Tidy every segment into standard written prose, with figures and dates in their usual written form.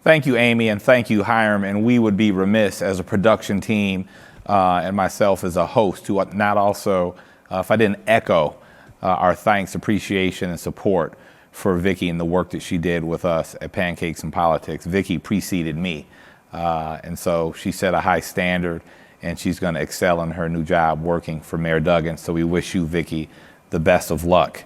Thank you, Amy, and thank you, Hiram. And we would be remiss as a production team and myself as a host to not also, if I didn't echo our thanks, appreciation, and support for Vicki and the work that she did with us at Pancakes and Politics. Vicki preceded me, and so she set a high standard, and she's going to excel in her new job working for Mayor Duggan. So we wish you, Vicki, the best of luck.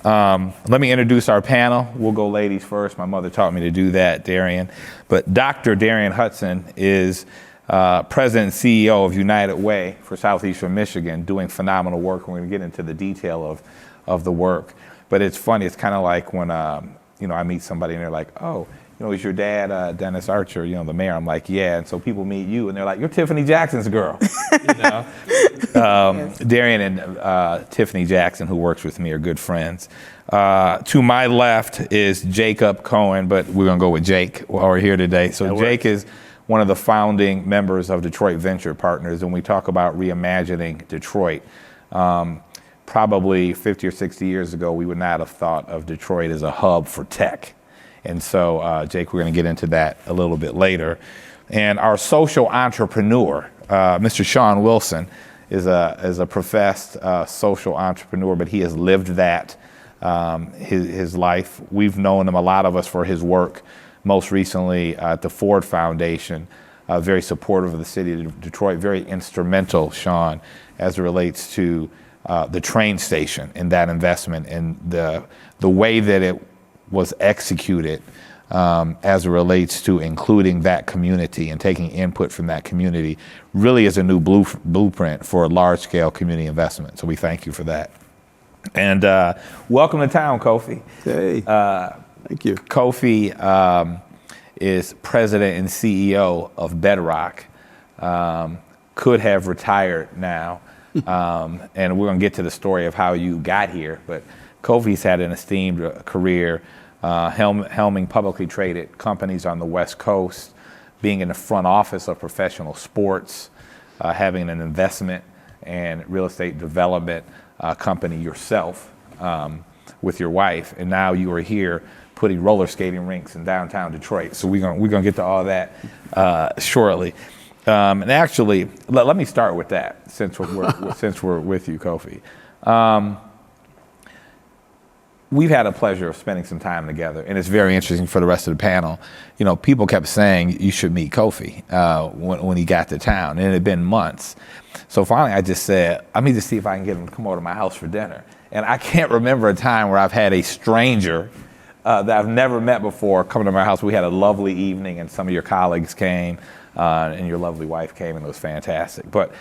Let me introduce our panel. We'll go ladies first. My mother taught me to do that, Darienne. But Dr. Darienne Hudson is President and CEO of United Way for Southeastern Michigan, doing phenomenal work. We're going to get into the detail of the work. But it's funny. It's kind of like when I meet somebody and they're like, "Oh, is your dad Dennis Archer, the mayor?" I'm like, "Yeah." And so people meet you and they're like, "You're Tiffany Jackson's girl." Yes. Darienne and Tiffany Jackson, who works with me, are good friends. To my left is Jacob Cohen, but we're going to go with Jake while we're here today. So Jake is one of the founding members of Detroit Venture Partners. And we talk about reimagining Detroit. Probably 50 or 60 years ago, we would not have thought of Detroit as a hub for tech. And so, Jake, we're going to get into that a little bit later. And our social entrepreneur, Mr. Shawn Wilson, is a professed social entrepreneur, but he has lived that his life. We've known him, a lot of us, for his work, most recently at the Ford Foundation, very supportive of the city of Detroit, very instrumental, Shawn, as it relates to the train station and that investment and the way that it was executed as it relates to including that community and taking input from that community really is a new blueprint for large-scale community investment. So we thank you for that. And welcome to town, Kofi. Hey, thank you. Kofi is president and CEO of Bedrock, could have retired now. And we're going to get to the story of how you got here. But Kofi's had an esteemed career helming publicly traded companies on the West Coast, being in the front office of professional sports, having an investment and real estate development company yourself with your wife. And now you are here putting roller skating rinks in downtown Detroit. So we're gonna get to all that shortly. And actually, let me start with that since we're with you, Kofi. We've had a pleasure of spending some time together, and it's very interesting for the rest of the panel. People kept saying you should meet Kofi when he got to town, and it had been months. So finally, I just said, I need to see if I can get him to come over to my house for dinner. And I can't remember a time where I've had a stranger that I've never met before come to my house. We had a lovely evening, and some of your colleagues came, and your lovely wife came, and it was fantastic. But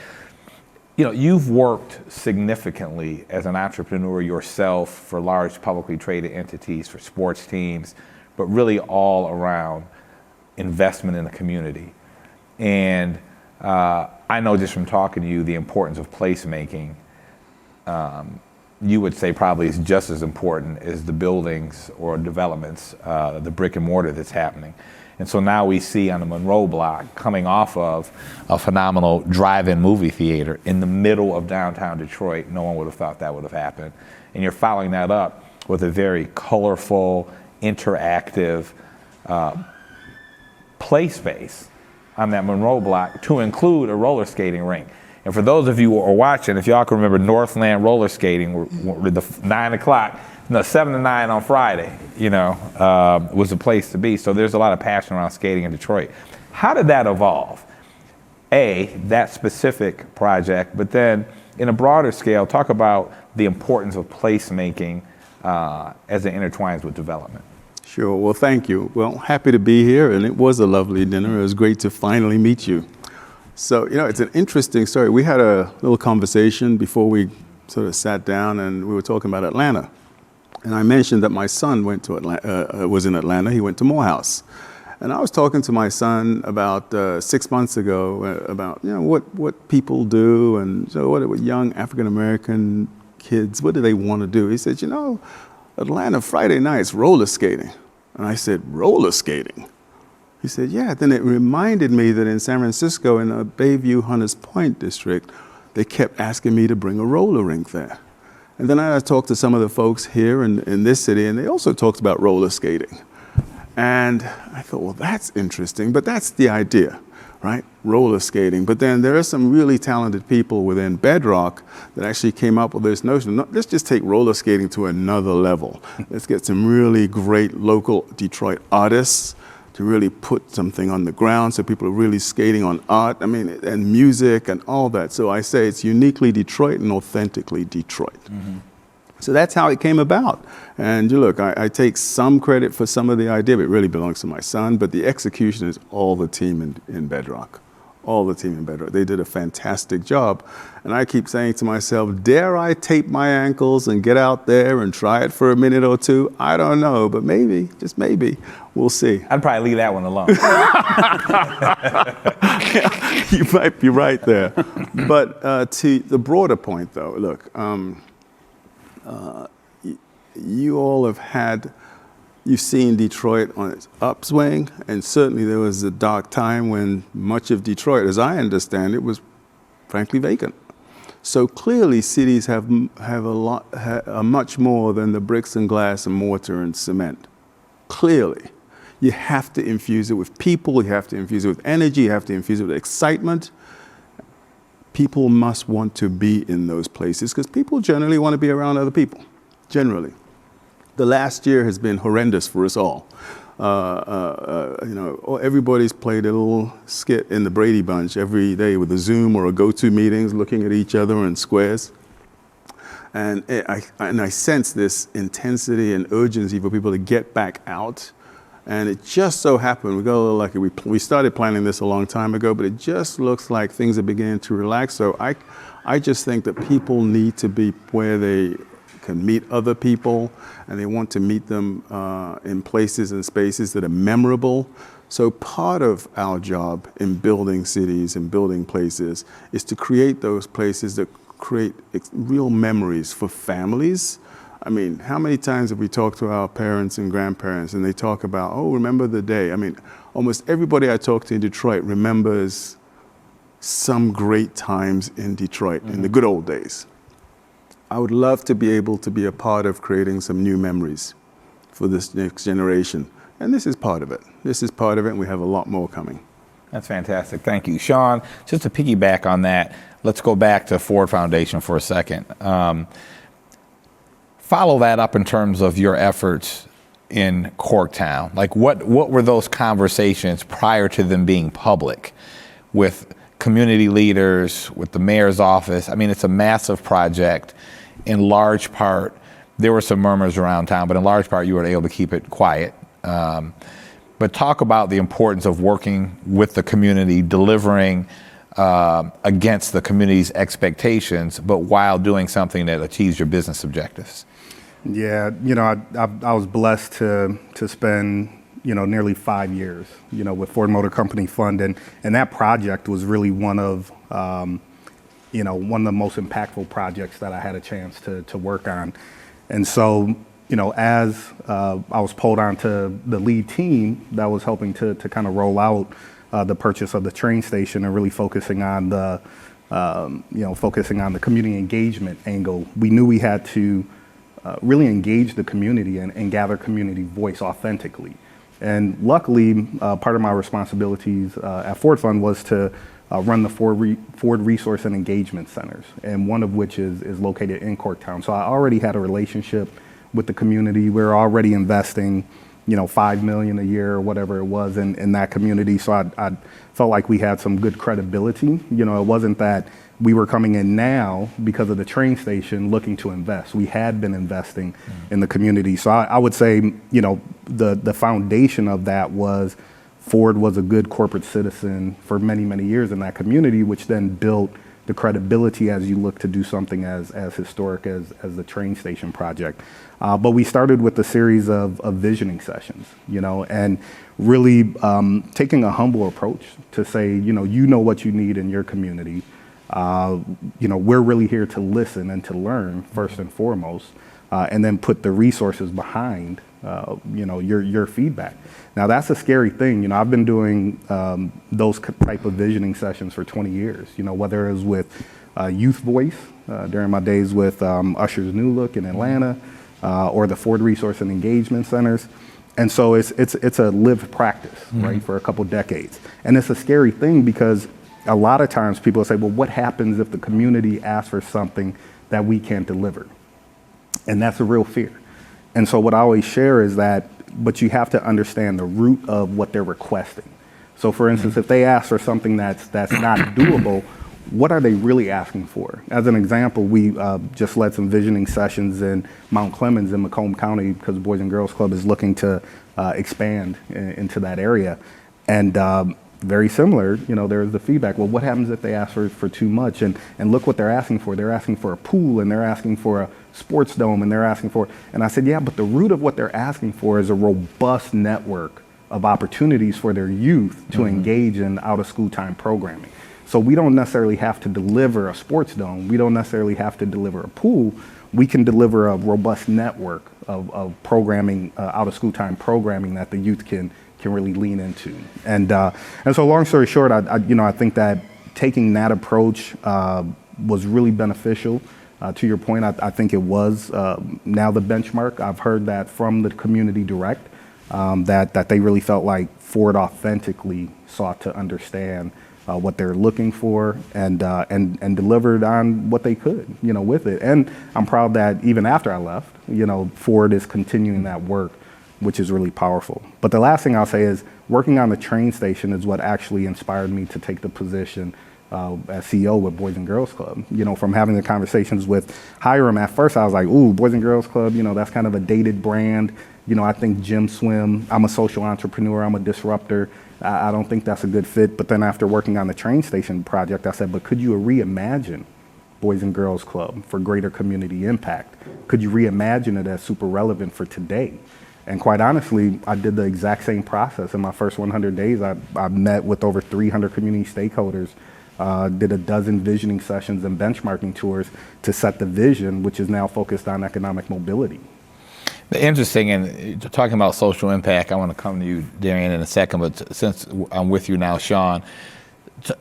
you've worked significantly as an entrepreneur yourself for large publicly traded entities, for sports teams, but really all around investment in the community. And I know just from talking to you the importance of placemaking. You would say probably is just as important as the buildings or developments, the brick and mortar that's happening. And so now we see on the Monroe block, coming off of a phenomenal drive-in movie theater in the middle of downtown Detroit. No one would have thought that would have happened. And you're following that up with a very colorful, interactive play space on that Monroe block to include a roller skating rink. And for those of you who are watching, if y'all can remember Northland roller skating, the 9 o'clock, 7 to 9 on Friday, was the place to be. So there's a lot of passion around skating in Detroit. How did that evolve? That specific project, but then in a broader scale, talk about the importance of placemaking as it intertwines with development. Sure. Well, thank you. Well, happy to be here, and it was a lovely dinner. It was great to finally meet you. So, it's an interesting story. We had a little conversation before we sort of sat down, and we were talking about Atlanta. And I mentioned that my son was in Atlanta. He went to Morehouse. And I was talking to my son about 6 months ago about, what people do, and so what young African-American kids, what do they want to do? He said, Atlanta Friday nights, roller skating. And I said, roller skating? He said, yeah. Then it reminded me that in San Francisco, in the Bayview Hunters Point district, they kept asking me to bring a roller rink there. And then I talked to some of the folks here in this city, and they also talked about roller skating. And I thought, well, that's interesting, but that's the idea, right? Roller skating. But then there are some really talented people within Bedrock that actually came up with this notion. Let's just take roller skating to another level. Let's get some really great local Detroit artists to really put something on the ground so people are really skating on art, and music and all that. So I say it's uniquely Detroit and authentically Detroit. Mm-hmm. So that's how it came about. And look, I take some credit for some of the idea, but it really belongs to my son. But the execution is all the team in Bedrock. All the team in Bedrock. They did a fantastic job. And I keep saying to myself, dare I tape my ankles and get out there and try it for a minute or two? I don't know, but maybe, just maybe, we'll see. I'd probably leave that one alone. Yeah, you might be right there. But to the broader point, though, look, you all you've seen Detroit on its upswing, and certainly there was a dark time when much of Detroit, as I understand it, was frankly vacant. So clearly cities have much more than the bricks and glass and mortar and cement. Clearly. You have to infuse it with people, you have to infuse it with energy, you have to infuse it with excitement. People must want to be in those places because people generally want to be around other people, generally. The last year has been horrendous for us all. Everybody's played a little skit in the Brady Bunch every day with a Zoom or a go-to meetings, looking at each other in squares. And I sense this intensity and urgency for people to get back out. And it just so happened, we got a little lucky. We started planning this a long time ago, but it just looks like things are beginning to relax. So I just think that people need to be where they can meet other people, and they want to meet them in places and spaces that are memorable. So part of our job in building cities and building places is to create those places that create real memories for families. How many times have we talked to our parents and grandparents and they talk about, oh, remember the day? Almost everybody I talk to in Detroit remembers some great times in Detroit, in the good old days. I would love to be able to be a part of creating some new memories for this next generation. And this is part of it. This is part of it, and we have a lot more coming. That's fantastic. Thank you. Shawn, just to piggyback on that, let's go back to Ford Foundation for a second. Follow that up in terms of your efforts in Corktown. Like what were those conversations prior to them being public with community leaders, with the mayor's office? It's a massive project. In large part, there were some murmurs around town, but in large part, you were able to keep it quiet. But talk about the importance of working with the community, delivering against the community's expectations, but while doing something that achieves your business objectives. Yeah, I was blessed to spend, nearly 5 years, with Ford Motor Company Fund, and that project was really one of the most impactful projects that I had a chance to work on. And so, as I was pulled onto the lead team that was helping to kind of roll out the purchase of the train station and really focusing on the community engagement angle, we knew we had to really engage the community and gather community voice authentically. And luckily, part of my responsibilities at Ford Fund was to run the Ford Resource and Engagement Centers, and one of which is located in Corktown. So I already had a relationship with the community. We were already investing, $5 million a year or whatever it was in that community. So I felt like we had some good credibility. It wasn't that we were coming in now because of the train station looking to invest. We had been investing in the community. So I would say, the foundation of that was Ford was a good corporate citizen for many, many years in that community, which then built the credibility as you look to do something as historic as the train station project. But we started with a series of visioning sessions, and really taking a humble approach to say, you know what you need in your community. We're really here to listen and to learn first and foremost, and then put the resources behind, your feedback. Now that's a scary thing. I've been doing those type of visioning sessions for 20 years, whether it was with Youth Voice during my days with Usher's New Look in Atlanta, or the Ford Resource and Engagement Centers. And so it's a lived practice, right, for a couple decades. And it's a scary thing because a lot of times people say, well, what happens if the community asks for something that we can't deliver? And that's a real fear. And so what I always share is that, but you have to understand the root of what they're requesting. So for instance, if they ask for something that's not doable, what are they really asking for? As an example, we just led some visioning sessions in Mount Clemens in Macomb County because the Boys and Girls Club is looking to expand into that area. And very similar, there's the feedback. Well, what happens if they ask for too much? And look what they're asking for. They're asking for a pool, and they're asking for a sports dome, and they're asking for, and I said, yeah, but the root of what they're asking for is a robust network of opportunities for their youth to engage in out-of-school time programming. So we don't necessarily have to deliver a sports dome. We don't necessarily have to deliver a pool. We can deliver a robust network of programming, out-of-school time programming that the youth can really lean into. And so long story short, I think that taking that approach was really beneficial. To your point, I think it was now the benchmark. I've heard that from the community direct, that they really felt like Ford authentically sought to understand what they're looking for and delivered on what they could, with it. And I'm proud that even after I left, Ford is continuing that work, which is really powerful. But the last thing I'll say is working on the train station is what actually inspired me to take the position as CEO with Boys and Girls Club. From having the conversations with Hiram, at first I was like, ooh, Boys and Girls Club, that's kind of a dated brand. I think gym swim, I'm a social entrepreneur, I'm a disruptor. I don't think that's a good fit. But then after working on the train station project, I said, but could you reimagine Boys and Girls Club for greater community impact? Could you reimagine it as super relevant for today? And quite honestly, I did the exact same process. In my first 100 days, I met with over 300 community stakeholders, did a dozen visioning sessions and benchmarking tours to set the vision, which is now focused on economic mobility. Interesting, and talking about social impact, I want to come to you, Darienne, in a second, but since I'm with you now, Shawn,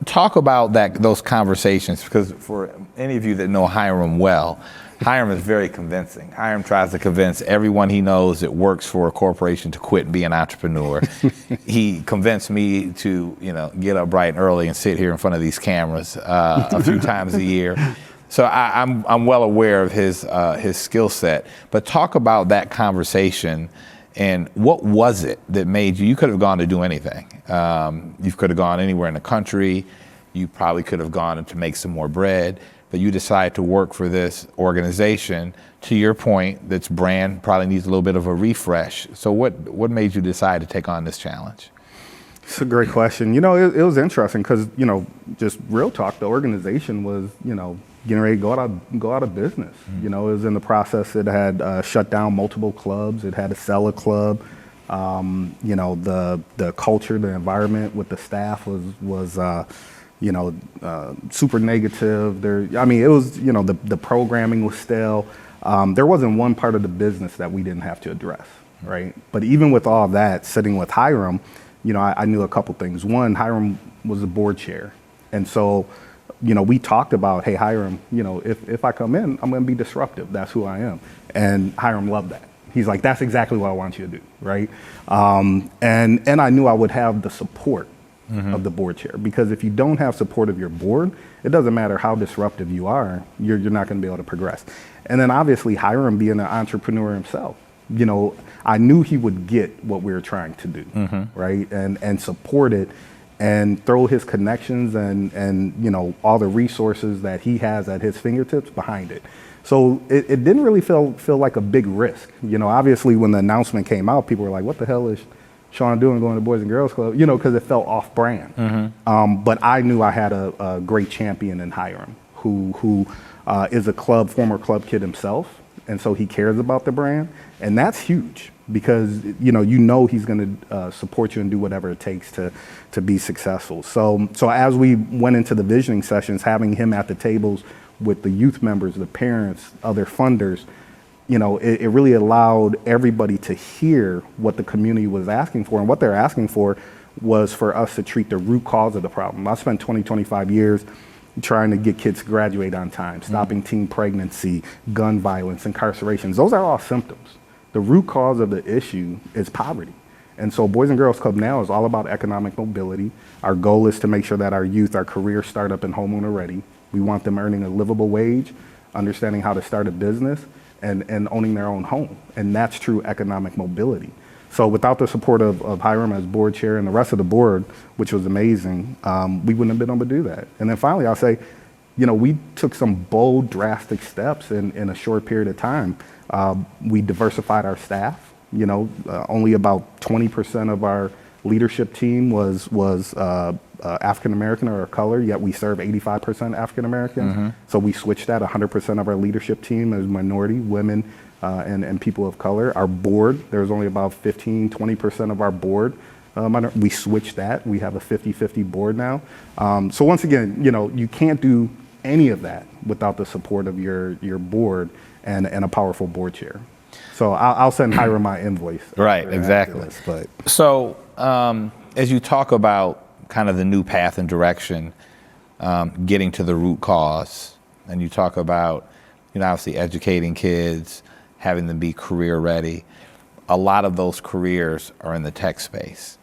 talk about those conversations, because for any of you that know Hiram well, Hiram is very convincing. Hiram tries to convince everyone he knows that works for a corporation to quit and be an entrepreneur. He convinced me to, get up bright and early and sit here in front of these cameras a few times a year. So I'm well aware of his skill set. But talk about that conversation and what was it that made you could have gone to do anything. You could have gone anywhere in the country. You probably could have gone to make some more bread. But you decided to work for this organization. To your point, that's brand probably needs a little bit of a refresh. So what made you decide to take on this challenge? It's a great question. It was interesting because, just real talk, the organization was, getting ready to go out of business. It was in the process. It had shut down multiple clubs. It had to sell a club. The culture, the environment with the staff was super negative. It was, the programming was stale. There wasn't one part of the business that we didn't have to address, right? But even with all that, sitting with Hiram, I knew a couple things. One, Hiram was the board chair. And so, we talked about, hey, Hiram, if I come in, I'm going to be disruptive. That's who I am. And Hiram loved that. He's like, that's exactly what I want you to do, right? And I knew I would have the support of the board chair, because if you don't have support of your board, it doesn't matter how disruptive you are, you're not going to be able to progress. And then obviously Hiram being an entrepreneur himself, I knew he would get what we were trying to do, right? And support it and throw his connections and all the resources that he has at his fingertips behind it. So it didn't really feel like a big risk. Obviously when the announcement came out, people were like, what the hell is Shawn doing going to Boys and Girls Club? Because it felt off brand. But I knew I had a great champion in Hiram who is a former club kid himself. And so he cares about the brand. And that's huge because, he's going to support you and do whatever it takes to be successful. So as we went into the visioning sessions, having him at the tables with the youth members, the parents, other funders, it really allowed everybody to hear what the community was asking for. And what they're asking for was for us to treat the root cause of the problem. I spent 25 years trying to get kids to graduate on time, stopping teen pregnancy, gun violence, incarcerations. Those are all symptoms. The root cause of the issue is poverty. And so Boys and Girls Club now is all about economic mobility. Our goal is to make sure that our youth are career, startup, and homeowner ready. We want them earning a livable wage, understanding how to start a business, and owning their own home. And that's true economic mobility. So without the support of Hiram as board chair and the rest of the board, which was amazing, we wouldn't have been able to do that. And then finally, I'll say, we took some bold, drastic steps in a short period of time. We diversified our staff. Only about 20% of our leadership team was African American or color, yet we serve 85% African Americans. Mm-hmm. So we switched that. 100% of our leadership team is minority, women, and people of color. Our board, there's only about 15-20% of our board. We switched that. We have a 50-50 board now. So once again, you can't do any of that without the support of your board and a powerful board chair. So I'll send Hiram my invoice. Right, exactly. So as you talk about kind of the new path and direction, getting to the root cause, and you talk about, obviously educating kids, having them be career ready, a lot of those careers are in the tech space.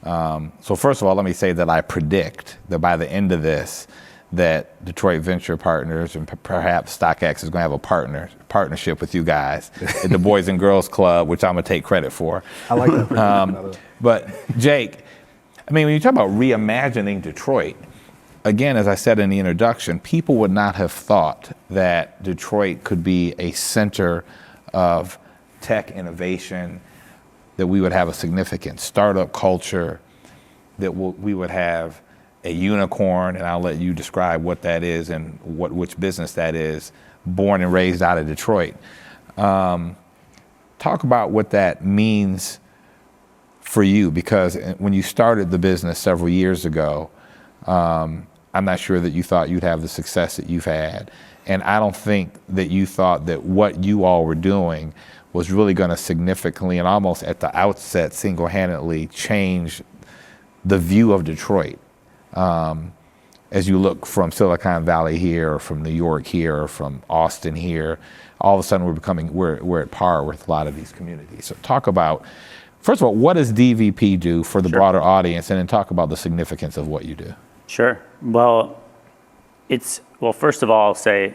So first of all, let me say that I predict that by the end of this, that Detroit Venture Partners and perhaps StockX is going to have a partnership with you guys at the Boys and Girls Club, which I'm going to take credit for. I like that. But Jake, when you talk about reimagining Detroit, again, as I said in the introduction, people would not have thought that Detroit could be a center of tech innovation, that we would have a significant startup culture, that we would have a unicorn, and I'll let you describe what that is and which business that is, born and raised out of Detroit. Talk about what that means for you, because when you started the business several years ago, I'm not sure that you thought you'd have the success that you've had. And I don't think that you thought that what you all were doing was really going to significantly and almost at the outset single-handedly change the view of Detroit. As you look from Silicon Valley here, or from New York here, or from Austin here, all of a sudden we're at par with a lot of these communities. So talk about, first of all, what does DVP do for the broader audience, and then talk about the significance of what you do. Sure. Well, first of all, I'll say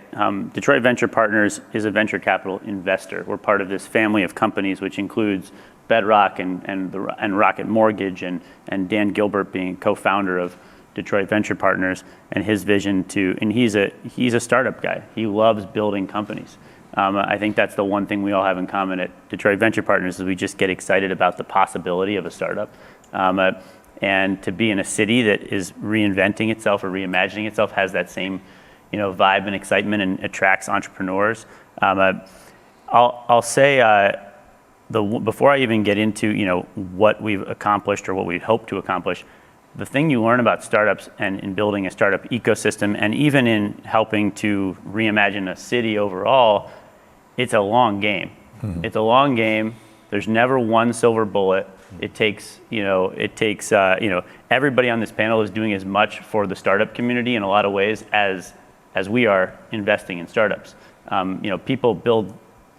Detroit Venture Partners is a venture capital investor. We're part of this family of companies, which includes Bedrock and Rocket Mortgage, and Dan Gilbert being co-founder of Detroit Venture Partners, and his vision and he's a startup guy. He loves building companies. I think that's the one thing we all have in common at Detroit Venture Partners, is we just get excited about the possibility of a startup. And to be in a city that is reinventing itself or reimagining itself, has that same, vibe and excitement, and attracts entrepreneurs. I'll say, before I even get into, what we've accomplished or what we hope to accomplish, the thing you learn about startups and in building a startup ecosystem, and even in helping to reimagine a city overall, it's a long game. Mm-hmm. It's a long game. There's never one silver bullet. It takes, everybody on this panel is doing as much for the startup community in a lot of ways as we are investing in startups. People build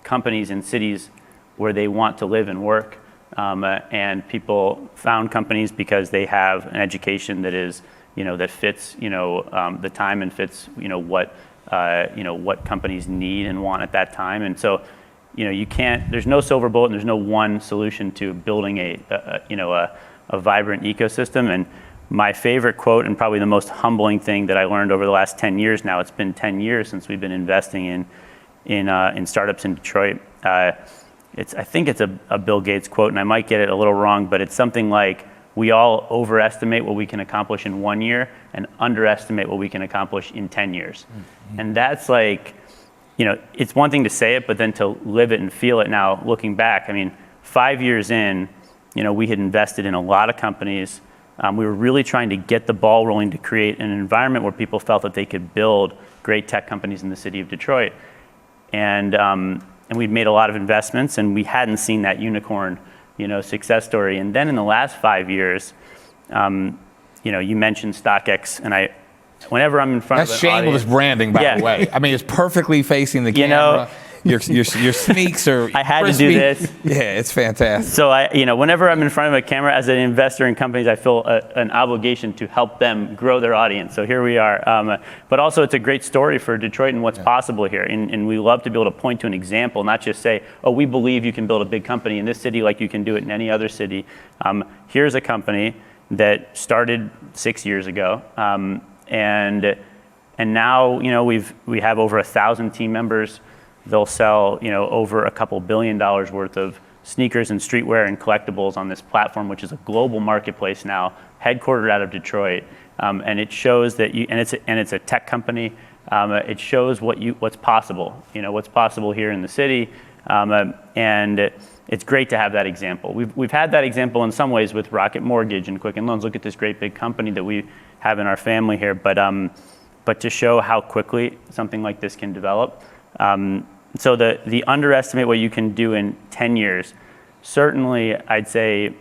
companies in cities where they want to live and work. And people found companies because they have an education that is, that fits, the time, and fits, what companies need and want at that time. And so, there's no silver bullet, and there's no one solution to building a vibrant ecosystem. And my favorite quote, and probably the most humbling thing that I learned over the last 10 years now, it's been 10 years since we've been investing in startups in Detroit. I think it's a Bill Gates quote, and I might get it a little wrong, but it's something like, we all overestimate what we can accomplish in 1 year and underestimate what we can accomplish in 10 years. Mm-hmm. And that's like, it's one thing to say it, but then to live it and feel it now, looking back. 5 years in, we had invested in a lot of companies. We were really trying to get the ball rolling to create an environment where people felt that they could build great tech companies in the city of Detroit. And we'd made a lot of investments, and we hadn't seen that unicorn, success story. And then in the last 5 years, you mentioned StockX, and whenever I'm in front of an shameless audience, branding, by the way. It's perfectly facing the camera. your sneaks are. I had crispy. to do this. Yeah, it's fantastic. So whenever I'm in front of a camera as an investor in companies, I feel an obligation to help them grow their audience. So here we are. But also, it's a great story for Detroit and what's possible here. And we love to be able to point to an example, not just say, oh, we believe you can build a big company in this city like you can do it in any other city. Here's a company that started 6 years ago, and now we have over 1,000 team members. They'll sell over a couple $2 billion worth of sneakers and streetwear and collectibles on this platform, which is a global marketplace now, headquartered out of Detroit. And it shows that it's a tech company. It shows what's possible. What's possible here in the city, and it's great to have that example. We've had that example in some ways with Rocket Mortgage and Quicken Loans. Look at this great big company that we have in our family here, but to show how quickly something like this can develop. So the underestimate what you can do in 10 years. Certainly, I'd say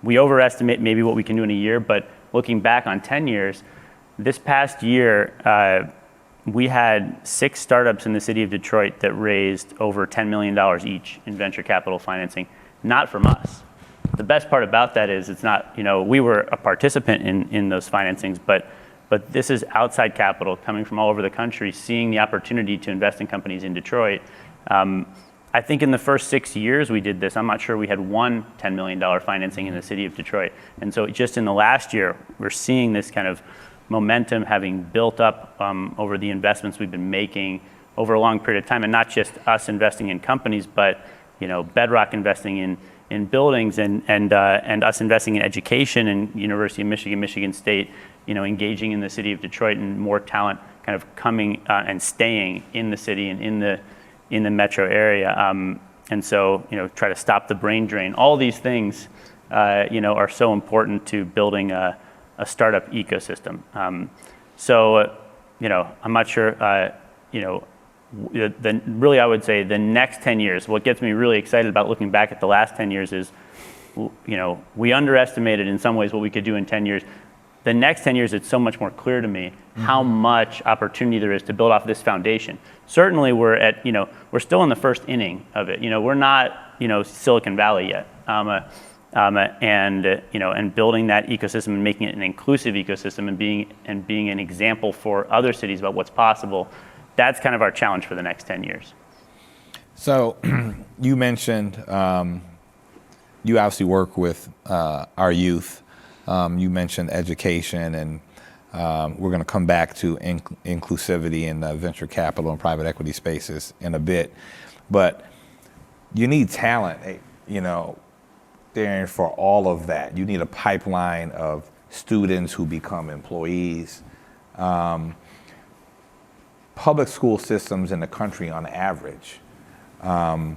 we overestimate maybe what we can do in a year, but looking back on 10 years, this past year, we had 6 startups in the city of Detroit that raised over $10 million each in venture capital financing, not from us. The best part about that is it's not, we were a participant in those financings, but this is outside capital coming from all over the country, seeing the opportunity to invest in companies in Detroit. I think in the first 6 years we did this, I'm not sure we had one $10 million financing in the city of Detroit. And so just in the last year, we're seeing this kind of momentum having built up over the investments we've been making over a long period of time, and not just us investing in companies, but Bedrock investing in buildings and us investing in education and University of Michigan, Michigan State, engaging in the city of Detroit, and more talent kind of coming and staying in the city and in the metro area. And so try to stop the brain drain. All these things are so important to building a startup ecosystem. I'm not sure, really I would say the next 10 years, what gets me really excited about looking back at the last 10 years is, we underestimated in some ways what we could do in 10 years. The next 10 years, it's so much more clear to me how much opportunity there is to build off this foundation. Certainly we're still in the first inning of it. We're not, Silicon Valley yet. And building that ecosystem and making it an inclusive ecosystem and being an example for other cities about what's possible, that's kind of our challenge for the next 10 years. So you mentioned you obviously work with our youth. You mentioned education, and we're going to come back to inclusivity in venture capital and private equity spaces in a bit. But you need talent, Darienne, for all of that. You need a pipeline of students who become employees. Public school systems in the country on average are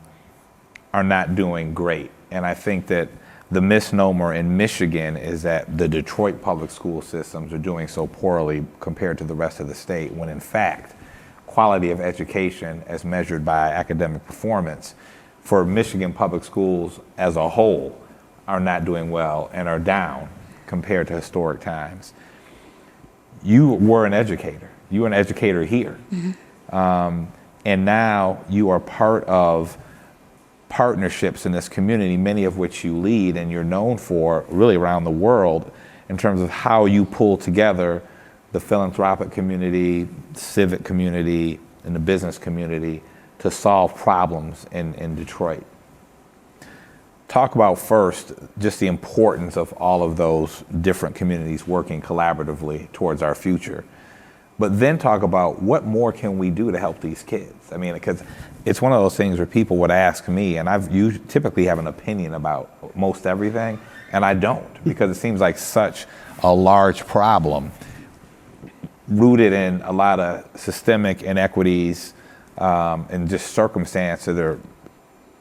not doing great. And I think that the misnomer in Michigan is that the Detroit public school systems are doing so poorly compared to the rest of the state, when in fact, quality of education as measured by academic performance for Michigan public schools as a whole are not doing well and are down compared to historic times. You were an educator. You were an educator here. Mm-hmm. And now you are part of partnerships in this community, many of which you lead and you're known for really around the world in terms of how you pull together the philanthropic community, civic community, and the business community to solve problems in Detroit. Talk about first just the importance of all of those different communities working collaboratively towards our future. But then talk about what more can we do to help these kids? I mean, because it's one of those things where people would ask me, and you typically have an opinion about most everything, and I don't, because it seems like such a large problem rooted in a lot of systemic inequities and just circumstance that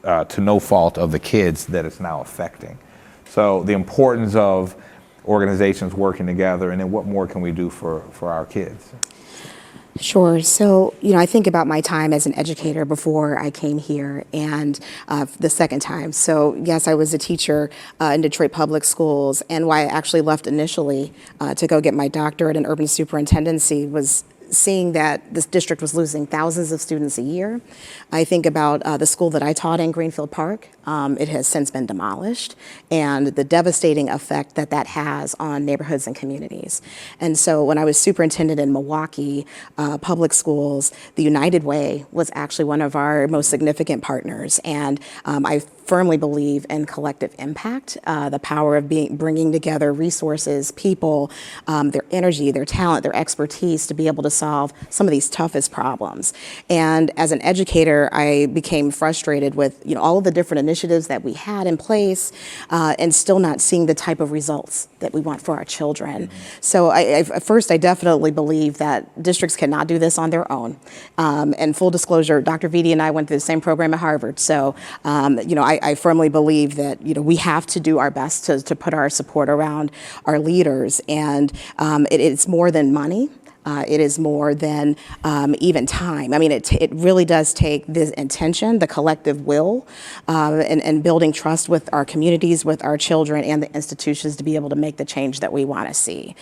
are to no fault of the kids that it's now affecting. So the importance of organizations working together, and then what more can we do for our kids? Sure. So, I think about my time as an educator before I came here, and the second time. So, yes, I was a teacher in Detroit public schools, and why I actually left initially to go get my doctorate in urban superintendency was seeing that this district was losing thousands of students a year. I think about the school that I taught in, Greenfield Park. It has since been demolished, and the devastating effect that that has on neighborhoods and communities. And so when I was superintendent in Milwaukee public schools, the United Way was actually one of our most significant partners. And I firmly believe in collective impact, the power of bringing together resources, people, their energy, their talent, their expertise to be able to solve some of these toughest problems. And as an educator, I became frustrated with all of the different initiatives that we had in place and still not seeing the type of results that we want for our children. So first, I definitely believe that districts cannot do this on their own. And full disclosure, Dr. Vitti and I went through the same program at Harvard. So, I firmly believe that, we have to do our best to put our support around our leaders. And it's more than money. It is more than even time. I mean, it really does take this intention, the collective will, and building trust with our communities, with our children, and the institutions to be able to make the change that we want to see.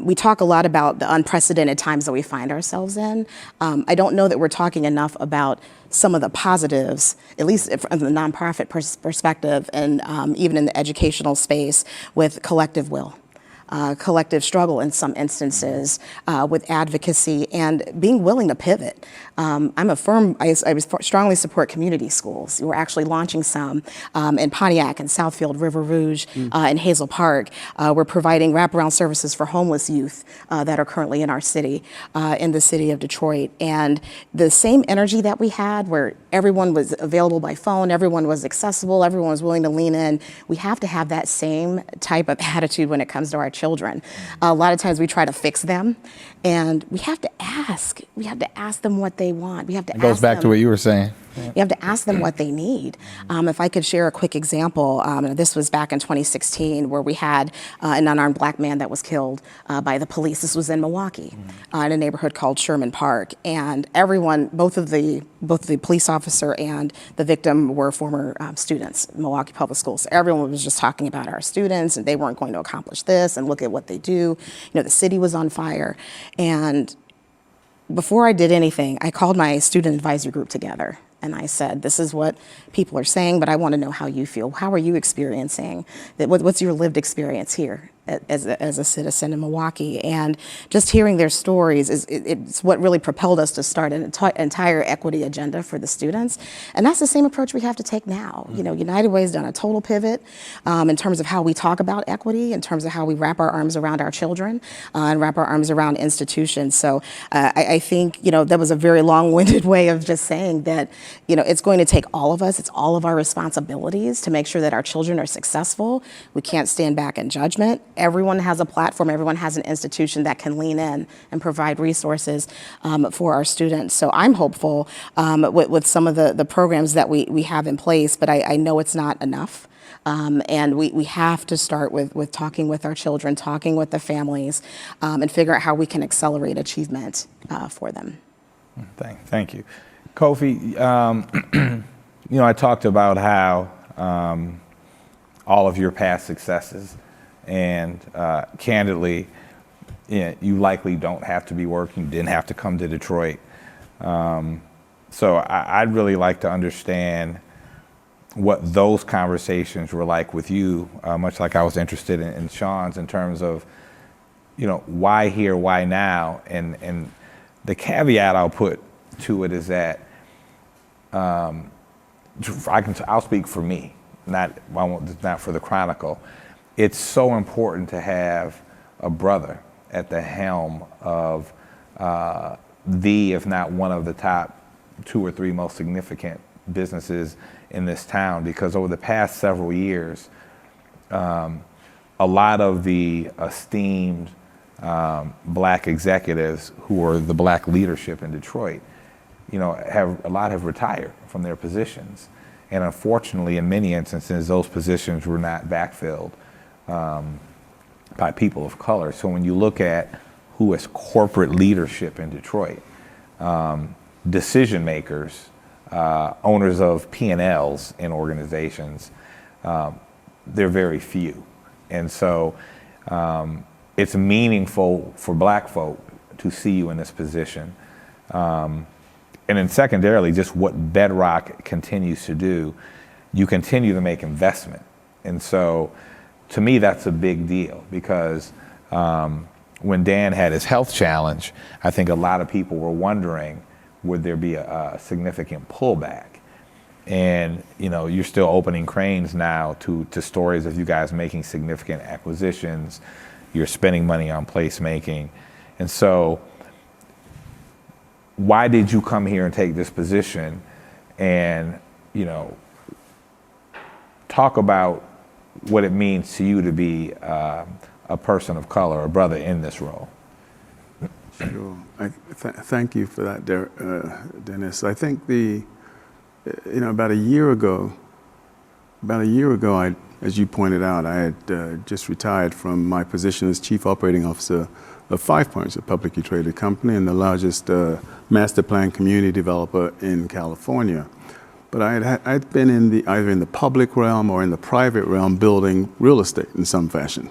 We talk a lot about the unprecedented times that we find ourselves in. I don't know that we're talking enough about some of the positives, at least from the nonprofit perspective, and even in the educational space, with collective will. Collective struggle in some instances with advocacy and being willing to pivot. I strongly support community schools. We're actually launching some in Pontiac and Southfield, River Rouge, and Hazel Park. We're providing wraparound services for homeless youth that are currently in our city, in the city of Detroit. And the same energy that we had where everyone was available by phone, everyone was accessible, everyone was willing to lean in, we have to have that same type of attitude when it comes to our children. A lot of times we try to fix them, and we have to ask. We have to ask them what they want. We have to. It goes back to what you were saying. You have to ask them what they need. If I could share a quick example, this was back in 2016 where we had an unarmed black man that was killed by the police. This was in Milwaukee, in a neighborhood called Sherman Park. And everyone, both the police officer and the victim were former students in Milwaukee Public Schools. So everyone was just talking about our students and they weren't going to accomplish this and look at what they do. The city was on fire. And before I did anything, I called my student advisory group together. And I said, this is what people are saying, but I want to know how you feel. How are you experiencing that? What's your lived experience here as a citizen in Milwaukee? And just hearing their stories it's what really propelled us to start an entire equity agenda for the students. And that's the same approach we have to take now. United Way has done a total pivot in terms of how we talk about equity, in terms of how we wrap our arms around our children and wrap our arms around institutions. So I think, that was a very long-winded way of just saying that, it's going to take all of us. It's all of our responsibilities to make sure that our children are successful. We can't stand back in judgment. Everyone has a platform. Everyone has an institution that can lean in and provide resources for our students. So I'm hopeful with some of the programs that we have in place, but I know it's not enough. And we have to start with talking with our children, talking with the families, and figure out how we can accelerate achievement for them. Thank you. Kofi, I talked about how all of your past successes and candidly, you likely don't have to be working, didn't have to come to Detroit. So I'd really like to understand what those conversations were like with you, much like I was interested in Shawn's in terms of, why here, why now? And the caveat I'll put to it is that I'll speak for me, not for the Chronicle. It's so important to have a brother at the helm of if not one of the top 2 or 3 most significant businesses in this town, because over the past several years, a lot of the esteemed black executives who are the black leadership in Detroit, have retired from their positions. And unfortunately, in many instances, those positions were not backfilled by people of color. So when you look at who is corporate leadership in Detroit, decision makers, owners of P&Ls in organizations, they're very few. And so it's meaningful for black folk to see you in this position. And then secondarily, just what Bedrock continues to do, you continue to make investment. And so to me, that's a big deal because when Dan had his health challenge, I think a lot of people were wondering, would there be a significant pullback? And you're still opening cranes now to stories of you guys making significant acquisitions. You're spending money on placemaking. And so why did you come here and take this position? And, talk about what it means to you to be a person of color, a brother in this role. Sure. Thank you for that, Dennis. I think about a year ago, as you pointed out, I had just retired from my position as Chief Operating Officer of Five Points, a publicly traded company and the largest master plan community developer in California. But I'd been either in the public realm or in the private realm building real estate in some fashion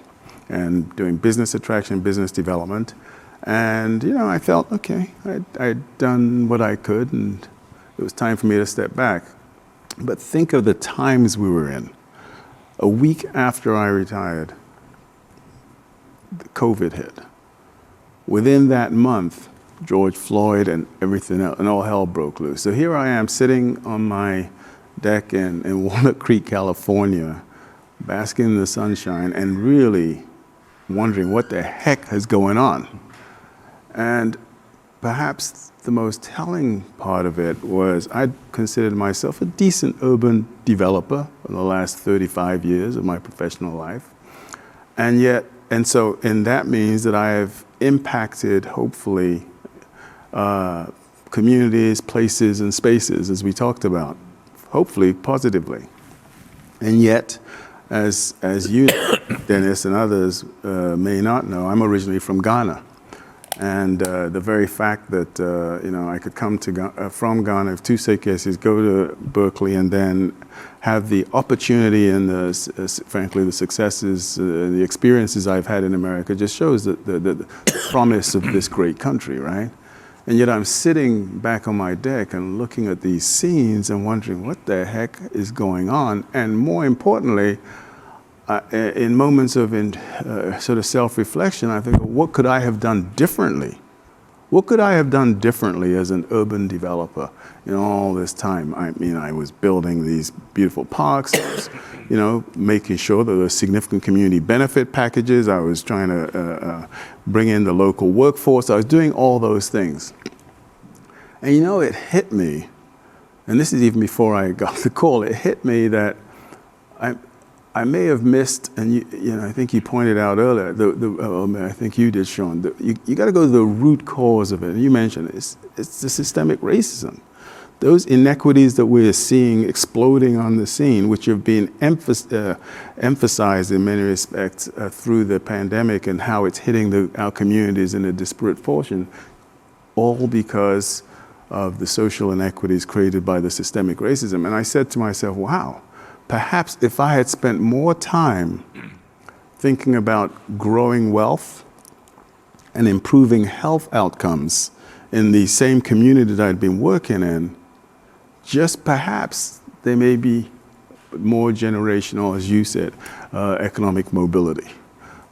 and doing business attraction, business development. And, I felt, okay, I'd done what I could and it was time for me to step back. But think of the times we were in. A week after I retired, COVID hit. Within that month, George Floyd and everything else, and all hell broke loose. So here I am sitting on my deck in Walnut Creek, California, basking in the sunshine and really wondering what the heck is going on. And perhaps the most telling part of it was I'd considered myself a decent urban developer for the last 35 years of my professional life. And that means that I have impacted, hopefully, communities, places, and spaces, as we talked about, hopefully positively. And yet, as you, Dennis, and others may not know, I'm originally from Ghana. And the very fact that I could come from Ghana, if two cases, go to Berkeley, and then have the opportunity and frankly the successes, the experiences I've had in America, just shows the promise of this great country, right? And yet I'm sitting back on my deck and looking at these scenes and wondering what the heck is going on, and more importantly, in moments of sort of self-reflection, I think, what could I have done differently? What could I have done differently as an urban developer in all this time? I mean, I was building these beautiful parks, I was, making sure that there were significant community benefit packages. I was trying to bring in the local workforce. I was doing all those things. And it hit me, and this is even before I got the call, it hit me that I may have missed, and I think you pointed out earlier, I think you did, Shawn, you got to go to the root cause of it. And you mentioned it's the systemic racism. Those inequities that we're seeing exploding on the scene, which have been emphasized in many respects through the pandemic and how it's hitting our communities in a disparate portion, all because of the social inequities created by the systemic racism. And I said to myself, wow, perhaps if I had spent more time thinking about growing wealth and improving health outcomes in the same community that I'd been working in, just perhaps there may be more generational, as you said, economic mobility.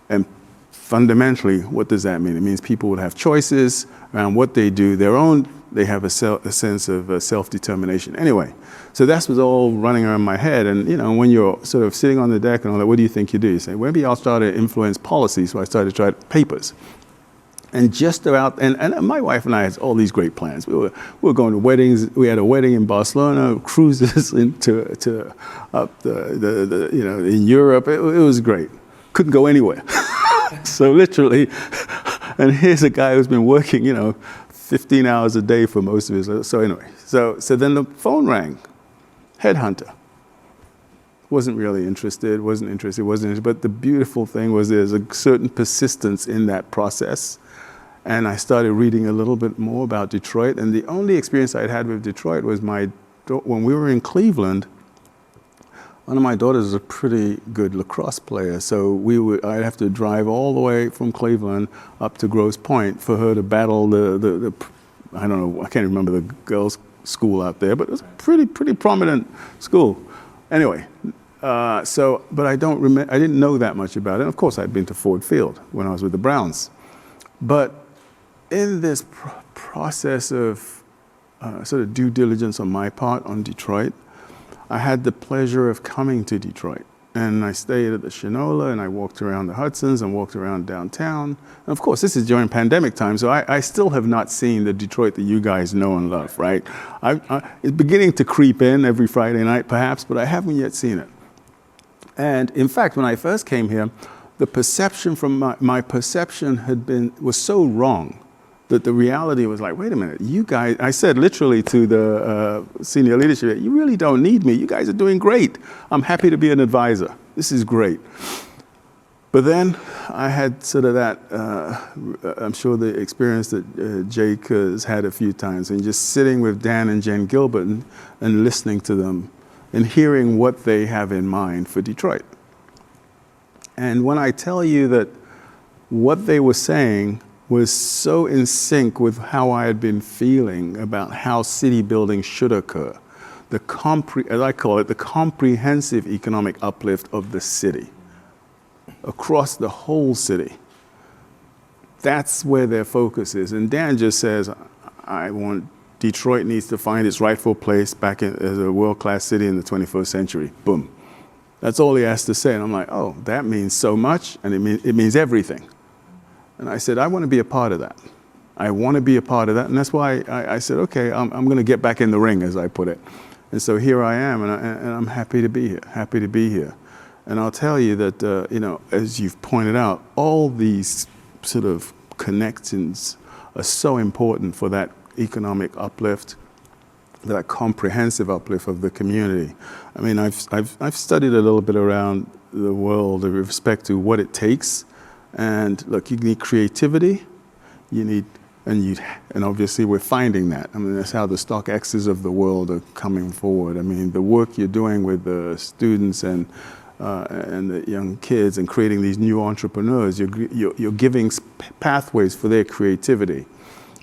And fundamentally, what does that mean? It means people would have choices around what they do, they have a sense of self-determination. Anyway, so that was all running around my head. And, when you're sort of sitting on the deck and all that, what do you think you do? You say, maybe I'll start to influence policy. So I started to write papers. And just about, and my wife and I had all these great plans. We were going to weddings. We had a wedding in Barcelona, cruises in Europe. It was great. Couldn't go anywhere. So literally, and here's a guy who's been working, 15 hours a day for most of his life. So anyway, so then the phone rang. Headhunter. Wasn't interested. But the beautiful thing was there's a certain persistence in that process. And I started reading a little bit more about Detroit. And the only experience I'd had with Detroit was when we were in Cleveland, one of my daughters is a pretty good lacrosse player, so I'd have to drive all the way from Cleveland up to Grosse Pointe for her to battle the I don't know, I can't remember the girls' school out there, but it was a pretty prominent school. Anyway, but I didn't know that much about it. And of course, I'd been to Ford Field when I was with the Browns. But in this process of sort of due diligence on my part on Detroit, I had the pleasure of coming to Detroit. And I stayed at the Shinola, and I walked around the Hudsons and walked around downtown. And of course, this is during pandemic time, so I still have not seen the Detroit that you guys know and love, right? It's beginning to creep in every Friday night, perhaps, but I haven't yet seen it. And in fact, when I first came here, the perception from my perception was so wrong that the reality was like, wait a minute, you guys, I said literally to the senior leadership, you really don't need me. You guys are doing great. I'm happy to be an advisor. This is great. But then I had sort of that, I'm sure the experience that Jake has had a few times, and just sitting with Dan and Jen Gilbert and listening to them and hearing what they have in mind for Detroit. And when I tell you that what they were saying was so in sync with how I had been feeling about how city building should occur, as I call it, the comprehensive economic uplift of the city, across the whole city. That's where their focus is. And Dan just says, Detroit needs to find its rightful place back as a world-class city in the 21st century. Boom. That's all he has to say. And I'm like, oh, that means so much, and it means everything. And I said, I want to be a part of that. I want to be a part of that. And that's why I said, okay, I'm going to get back in the ring, as I put it. And so here I am, and I'm happy to be here, And I'll tell you that, as you've pointed out, all these sort of connections are so important for that economic uplift, that comprehensive uplift of the community. I mean, I've studied a little bit around the world with respect to what it takes. And look, you need creativity, and obviously we're finding that. I mean, that's how the StockX's of the world are coming forward. I mean, the work you're doing with the students and the young kids and creating these new entrepreneurs, you're giving pathways for their creativity.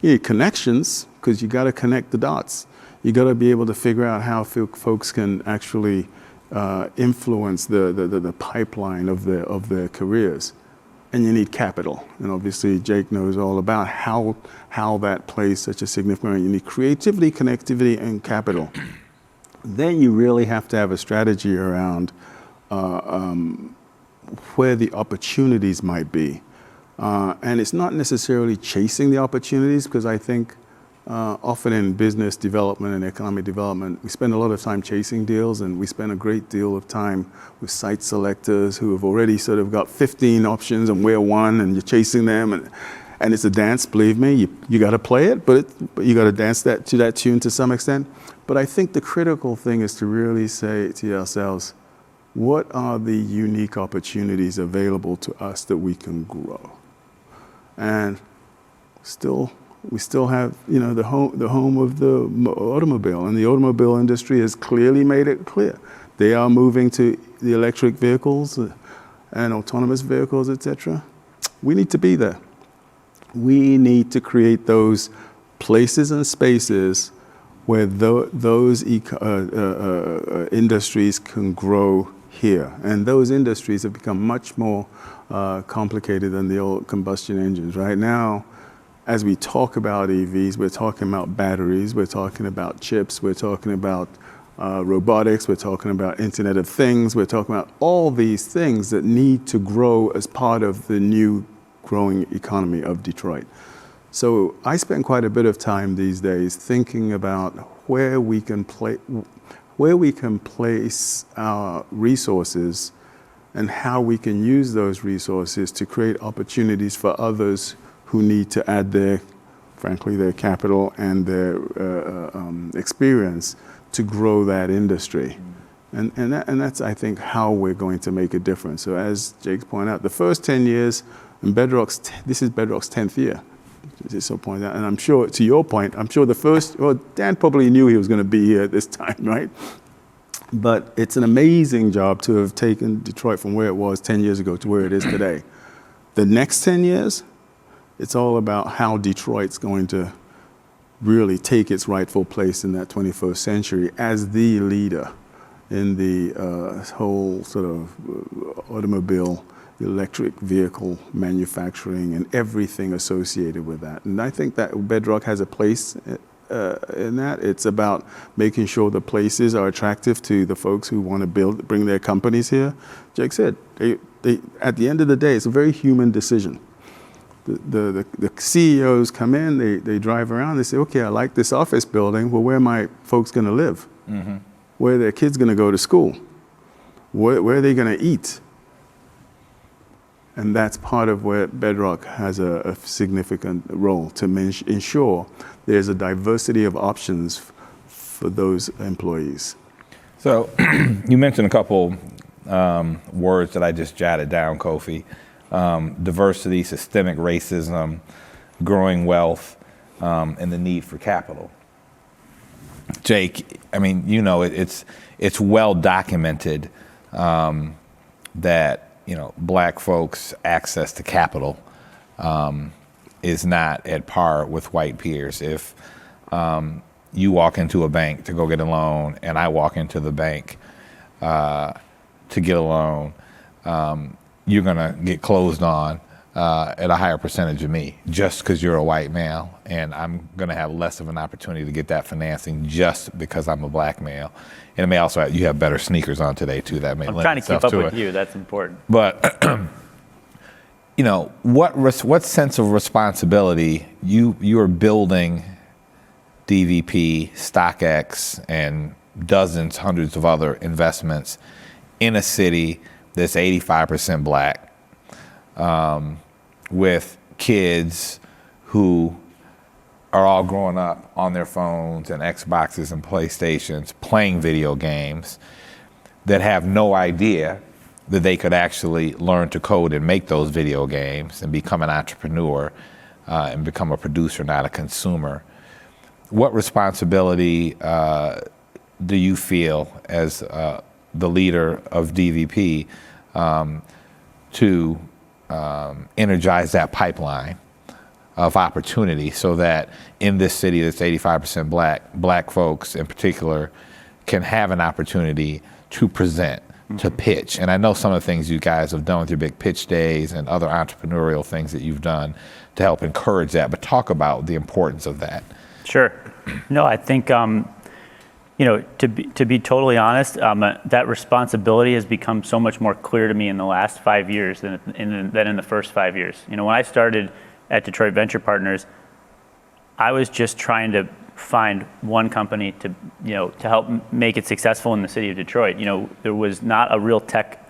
You need connections, because you got to connect the dots. You got to be able to figure out how folks can actually influence the pipeline of their careers. And you need capital. And obviously Jake knows all about how that plays such a significant role. You need creativity, connectivity, and capital. Then you really have to have a strategy around where the opportunities might be. And it's not necessarily chasing the opportunities, because I think often in business development and economic development, we spend a lot of time chasing deals, and we spend a great deal of time with site selectors who have already sort of got 15 options and we're one, and you're chasing them. And it's a dance, believe me. You got to play it, but you got to dance to that tune to some extent. But I think the critical thing is to really say to ourselves, what are the unique opportunities available to us that we can grow? And we still have, the home of the automobile, and the automobile industry has clearly made it clear. They are moving to the electric vehicles and autonomous vehicles, etc. We need to be there. We need to create those places and spaces where those industries can grow here. And those industries have become much more complicated than the old combustion engines. Right now, as we talk about EVs, we're talking about batteries, we're talking about chips, we're talking about robotics, we're talking about Internet of Things, we're talking about all these things that need to grow as part of the new growing economy of Detroit. So I spend quite a bit of time these days thinking about where we can place our resources and how we can use those resources to create opportunities for others who need to add their capital and their experience to grow that industry. And that's, I think, how we're going to make a difference. So as Jake's pointed out, the first 10 years, and this is Bedrock's 10th year, so point out. And I'm sure, to your point, I'm sure Dan probably knew he was going to be here at this time, right? But it's an amazing job to have taken Detroit from where it was 10 years ago to where it is today. The next 10 years, it's all about how Detroit's going to really take its rightful place in that 21st century as the leader in the whole sort of automobile, electric vehicle manufacturing and everything associated with that. And I think that Bedrock has a place in that. It's about making sure the places are attractive to the folks who want to bring their companies here. Jake said, they, at the end of the day, it's a very human decision. The CEOs come in, they drive around, they say, okay, I like this office building. Well, where are my folks going to live? Mm-hmm. Where are their kids going to go to school? Where are they going to eat? And that's part of where Bedrock has a significant role to ensure there's a diversity of options for those employees. So you mentioned a couple words that I just jotted down, Kofi. Diversity, systemic racism, growing wealth, and the need for capital. Jake, I mean, you know, it's well documented that, you know, black folks' access to capital is not at par with white peers. If you walk into a bank to go get a loan and I walk into the bank to get a loan, you're gonna get closed on at a higher percentage of me just because you're a white male, and I'm gonna have less of an opportunity to get that financing just because I'm a black male. And it may also you have better sneakers on today too. That may I'm lend trying to itself keep up to with it. you. That's important. But you know, what sense of responsibility you are building DVP, StockX, and dozens, hundreds of other investments in a city that's 85% black, with kids who are all growing up on their phones and Xboxes and PlayStations playing video games that have no idea that they could actually learn to code and make those video games and become an entrepreneur and become a producer, not a consumer. What responsibility do you feel as the leader of DVP to energize that pipeline of opportunity so that in this city that's 85% black folks in particular can have an opportunity to present, to pitch? And I know some of the things you guys have done with your big pitch days and other entrepreneurial things that you've done to help encourage that, but talk about the importance of that. Sure. No, I think, you know, to be totally honest, that responsibility has become so much more clear to me in the last 5 years than in the first 5 years. You know, when I started at Detroit Venture Partners, I was just trying to find one company to, you know, to help make it successful in the city of Detroit. You know, there was not a real tech,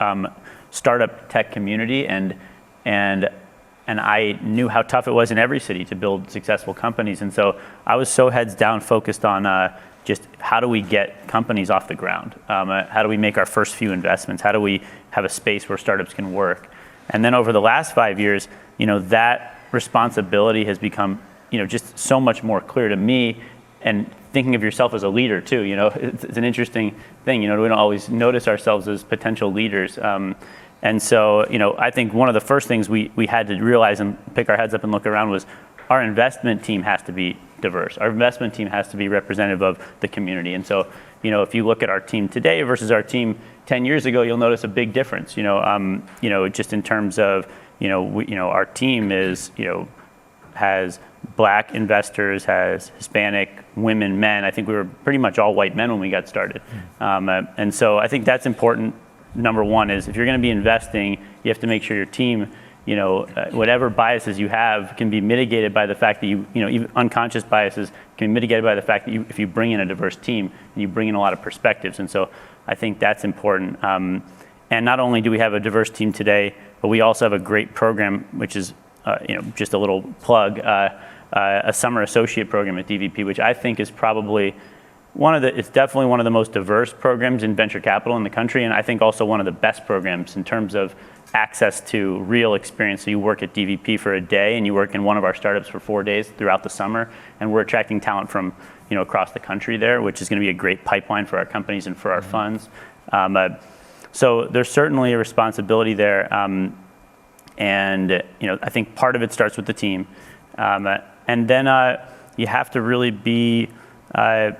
startup tech community, and I knew how tough it was in every city to build successful companies. And so I was so heads down focused on just how do we get companies off the ground? How do we make our first few investments? How do we have a space where startups can work? And then over the last 5 years, you know, that responsibility has become, you know, just so much more clear to me, and thinking of yourself as a leader too. You know, it's an interesting thing. You know, we don't always notice ourselves as potential leaders. And so, you know, I think one of the first things we had to realize and pick our heads up and look around was our investment team has to be diverse. Our investment team has to be representative of the community. And so, you know, if you look at our team today versus our team 10 years ago, you'll notice a big difference. You know, just in terms of, our team is, has black investors, has Hispanic women, men. I think we were pretty much all white men when we got started. And so I think that's important. Number one is if you're going to be investing, you have to make sure your team, whatever biases you have can be mitigated by the fact that even unconscious biases can be mitigated by the fact that if you bring in a diverse team, you bring in a lot of perspectives. And so I think that's important. And not only do we have a diverse team today, but we also have a great program, which is, just a little plug, a summer associate program at DVP, which I think is probably it's definitely one of the most diverse programs in venture capital in the country, and I think also one of the best programs in terms of access to real experience. So you work at DVP for a day and you work in one of our startups for 4 days throughout the summer, and we're attracting talent from across the country there, which is going to be a great pipeline for our companies and for our funds. So there's certainly a responsibility there. And I think part of it starts with the team. And then you have to really be, I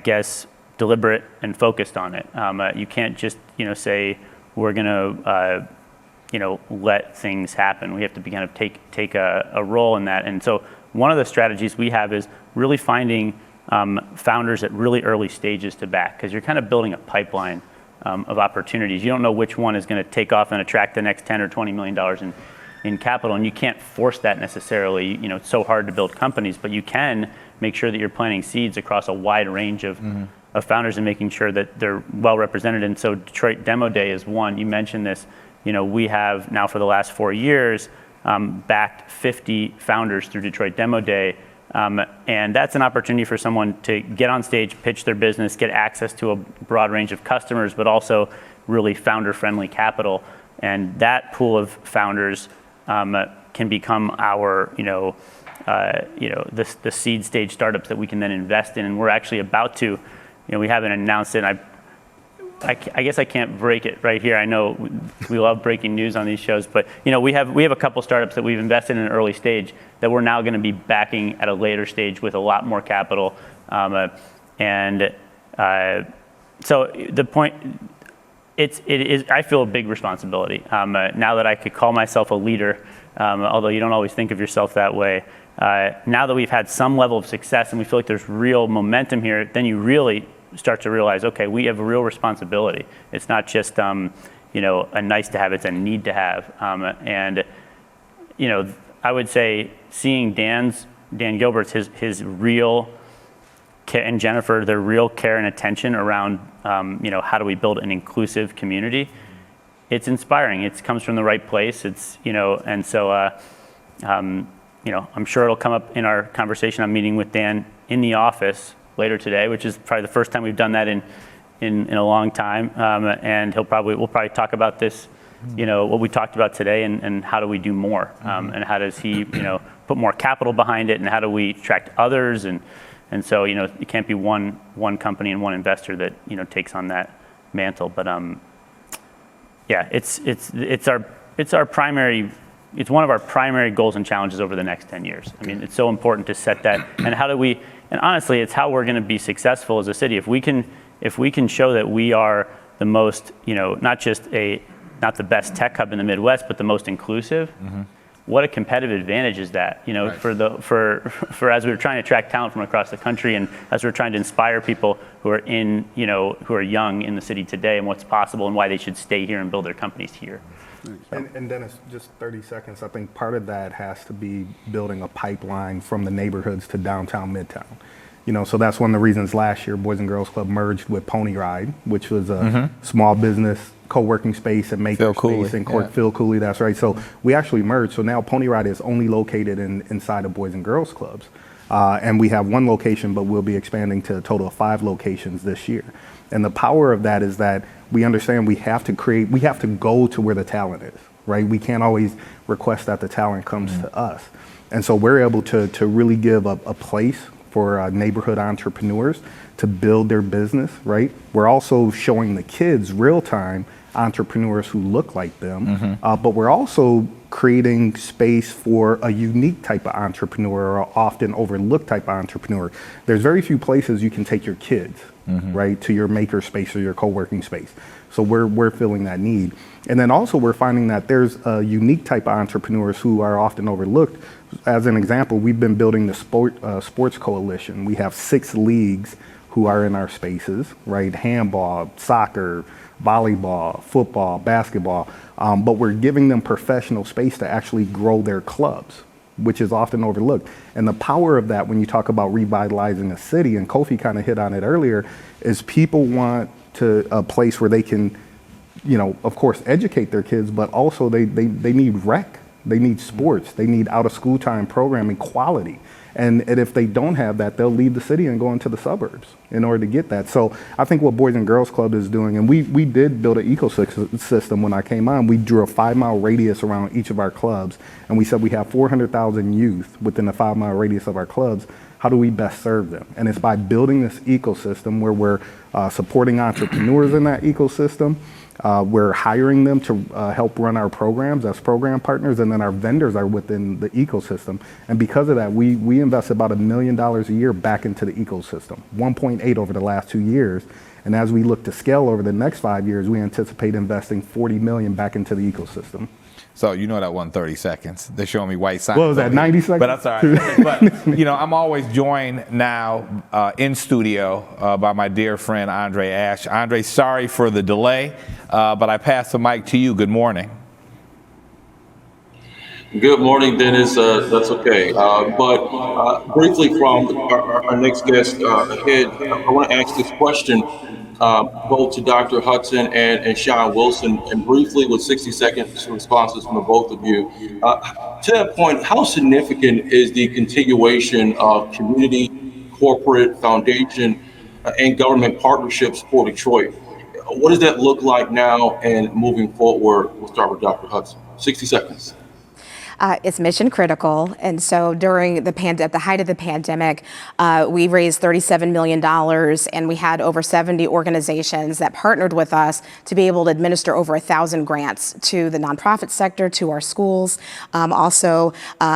guess, deliberate and focused on it. You can't just, say we're going to, let things happen. We have to be kind of take a role in that. And so one of the strategies we have is really finding founders at really early stages to back, because you're kind of building a pipeline of opportunities. You don't know which one is going to take off and attract the next 10 or $20 million in capital, and you can't force that necessarily. It's so hard to build companies, but you can make sure that you're planting seeds across a wide range of founders and making sure that they're well represented. And so Detroit Demo Day is one. You mentioned this. We have now for the last 4 years backed 50 founders through Detroit Demo Day. And that's an opportunity for someone to get on stage, pitch their business, get access to a broad range of customers, but also really founder-friendly capital. And that pool of founders can become our, the seed stage startups that we can then invest in. And we're actually about to, we haven't announced it. I guess I can't break it right here. I know we love breaking news on these shows, but we have a couple startups that we've invested in an early stage that we're now going to be backing at a later stage with a lot more capital. So the point, it is I feel a big responsibility now that I could call myself a leader, although you don't always think of yourself that way. Now that we've had some level of success and we feel like there's real momentum here, then you really start to realize, okay, we have a real responsibility. It's not just a nice to have, it's a need to have. I would say seeing Dan Gilbert's his real care, and Jennifer, their real care and attention around how do we build an inclusive community. It's inspiring. It comes from the right place. It's and so I'm sure it'll come up in our conversation. I'm meeting with Dan in the office later today, which is probably the first time we've done that in a long time. And we'll probably talk about this, what we talked about today, and how do we do more, and how does he, put more capital behind it, and how do we attract others, and so it can't be one company and one investor that takes on that mantle. But it's our primary. It's one of our primary goals and challenges over the next 10 years. I mean, it's so important to set that. And how do we? And honestly, it's how we're going to be successful as a city. If we can show that we are the most, not the best tech hub in the Midwest, but the most inclusive. What a competitive advantage is that? Right. For as we're trying to attract talent from across the country, and as we're trying to inspire people who are who are young in the city today, and what's possible, and why they should stay here and build their companies here. And Dennis, just 30 seconds. I think part of that has to be building a pipeline from the neighborhoods to downtown Midtown. So that's one of the reasons last year Boys and Girls Club merged with Pony Ride, which was a small business co-working space and maker space in Phil Cooley. That's right. So we actually merged. So now Pony Ride is only located inside of Boys and Girls Clubs. And we have one location, but we'll be expanding to a total of 5 locations this year. And the power of that is that we understand we have to go to where the talent is, right? We can't always request that the talent comes to us. And so we're able to really give a place for neighborhood entrepreneurs to build their business, right? We're also showing the kids real-time entrepreneurs who look like them, but we're also creating space for a unique type of entrepreneur, or often overlooked type of entrepreneur. There's very few places you can take your kids, right, to your maker space or your co-working space. So we're filling that need. And then also we're finding that there's a unique type of entrepreneurs who are often overlooked. As an example, we've been building the sports coalition. We have 6 leagues who are in our spaces, right? Handball, soccer, volleyball, football, basketball, but we're giving them professional space to actually grow their clubs, which is often overlooked. And the power of that, when you talk about revitalizing a city, and Kofi kind of hit on it earlier, is people want a place where they can, of course, educate their kids, but also they need rec, they need sports, they need out of school time programming, quality. And if they don't have that, they'll leave the city and go into the suburbs in order to get that. So I think what Boys and Girls Club is doing, and we did build an ecosystem when I came on. We drew a 5-mile radius around each of our clubs, and we said we have 400,000 youth within a 5-mile radius of our clubs. how do we best serve them? And it's by building this ecosystem where we're supporting entrepreneurs in that ecosystem. We're hiring them to help run our programs as program partners, and then our vendors are within the ecosystem. And because of that, we invest about $1 million a year back into the ecosystem, 1.8 over the last 2 years. And as we look to scale over the next 5 years, we anticipate investing 40 million back into the ecosystem. So you know that wasn't 30 seconds. They're showing me white signs. What was that, 90 seconds? But that's all right. But, you know, I'm always joined now in studio by my dear friend, Andre Ash. Andre, sorry for the delay, but I pass the mic to you. Good morning. Good morning, Dennis. That's okay. But briefly from our next guest ahead, I want to ask this question both to Dr. Hudson and Shawn Wilson, and briefly with 60-second responses from the both of you. To that point, how significant is the continuation of community, corporate, foundation, and government partnerships for Detroit? What does that look like now and moving forward? We'll start with Dr. Hudson. 60 seconds. It's mission critical, and so during at the height of the pandemic, we raised $37 million, and we had over 70 organizations that partnered with us to be able to administer over 1,000 grants to the nonprofit sector, to our schools, also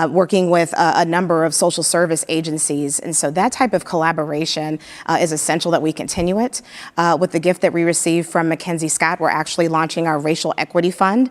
working with a number of social service agencies, and so that type of collaboration is essential that we continue it. With the gift that we received from Mackenzie Scott, we're actually launching our Racial Equity Fund,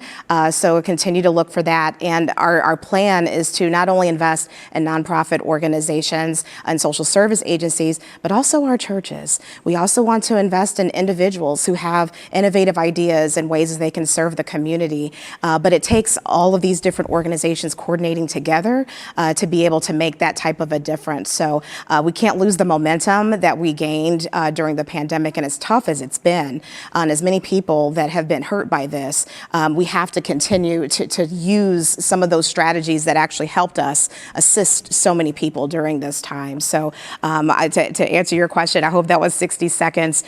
so continue to look for that, and our plan is to not only invest in nonprofit organizations and social service agencies, but also our churches. We also want to invest in individuals who have innovative ideas and ways they can serve the community. But it takes all of these different organizations coordinating together to be able to make that type of a difference. So we can't lose the momentum that we gained during the pandemic, and as tough as it's been on as many people that have been hurt by this, we have to continue to use some of those strategies that actually helped us assist so many people during this time. So to answer your question, I hope that was 60 seconds.